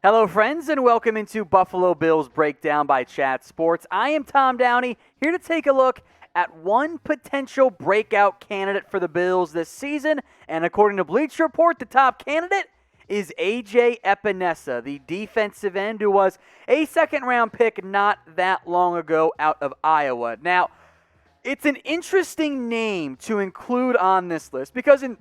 Hello, friends, and welcome into Buffalo Bills Breakdown by Chat Sports. I am Tom Downey, here to take a look at one potential breakout candidate for the Bills this season. And according to Bleacher Report, the top candidate is A.J. Epenesa, the defensive end who was a second-round pick not that long ago out of Iowa. Now, it's an interesting name to include on this list because in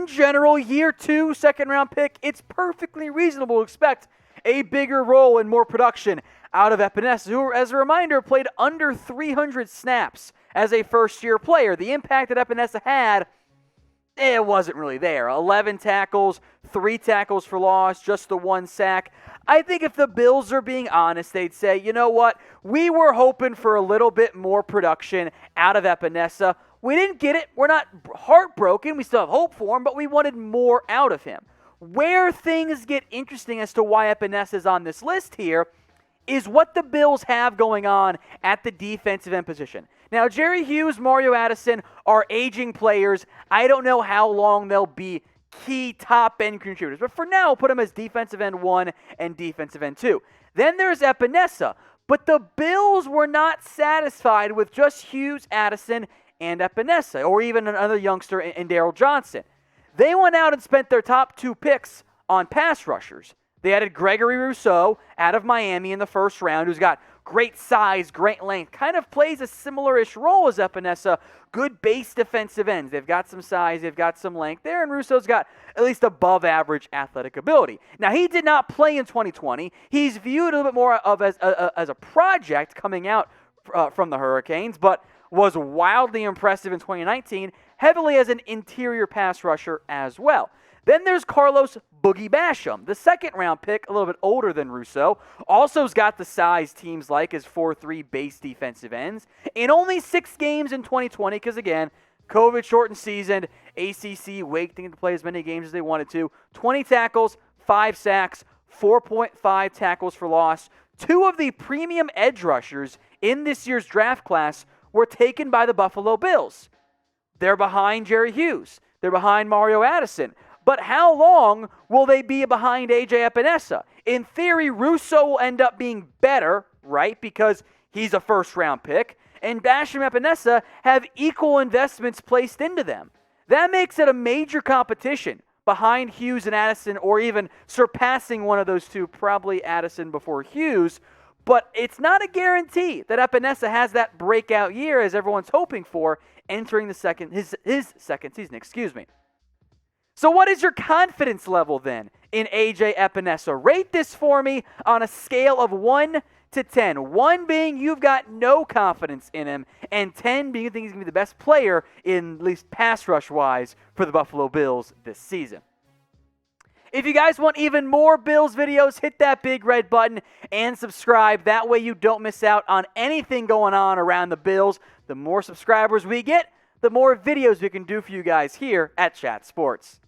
general, year two, second-round pick, it's perfectly reasonable to expect a bigger role and more production out of Epenesa, who, as a reminder, played under 300 snaps as a first-year player. The impact that Epenesa had, it wasn't really there. 11 tackles, 3 tackles for loss, just the 1 sack. I think if the Bills are being honest, they'd say, you know what, we were hoping for a little bit more production out of Epenesa. We didn't get it. We're not heartbroken. We still have hope for him, but we wanted more out of him. Where things get interesting as to why Epenesa is on this list here is what the Bills have going on at the defensive end position. Now, Jerry Hughes, Mario Addison are aging players. I don't know how long they'll be key top-end contributors, but for now, I'll put them as defensive end 1 and defensive end 2. Then there's Epenesa, but the Bills were not satisfied with just Hughes, Addison, and Epenesa, or even another youngster in Daryl Johnson. They went out and spent their top 2 picks on pass rushers. They added Gregory Rousseau out of Miami in the first round, who's got great size, great length, kind of plays a similar-ish role as Epenesa, good base defensive ends. They've got some size, they've got some length there, and Rousseau's got at least above-average athletic ability. Now, he did not play in 2020. He's viewed a little bit more of as a project coming out from the Hurricanes, but was wildly impressive in 2019, heavily as an interior pass rusher as well. Then there's Carlos Boogie Basham, the second-round pick, a little bit older than Rousseau. Also's got the size teams like as 4'3" base defensive ends. In only 6 games in 2020, because again, COVID-shortened season, ACC waiting to play as many games as they wanted to. 20 tackles, 5 sacks, 4.5 tackles for loss. 2 of the premium edge rushers in this year's draft class were taken by the Buffalo Bills. They're behind Jerry Hughes. They're behind Mario Addison. But how long will they be behind A.J. Epenesa? In theory, Rousseau will end up being better, right, because he's a first-round pick, and Basham and Epenesa have equal investments placed into them. That makes it a major competition behind Hughes and Addison, or even surpassing one of those two, probably Addison before Hughes. But it's not a guarantee that Epenesa has that breakout year as everyone's hoping for entering his second season. So what is your confidence level then in A.J. Epenesa? Rate this for me on a scale of 1 to 10. 1 being you've got no confidence in him, and 10 being you think he's going to be the best player in at least pass rush-wise for the Buffalo Bills this season. If you guys want even more Bills videos, hit that big red button and subscribe. That way you don't miss out on anything going on around the Bills. The more subscribers we get, the more videos we can do for you guys here at Chat Sports.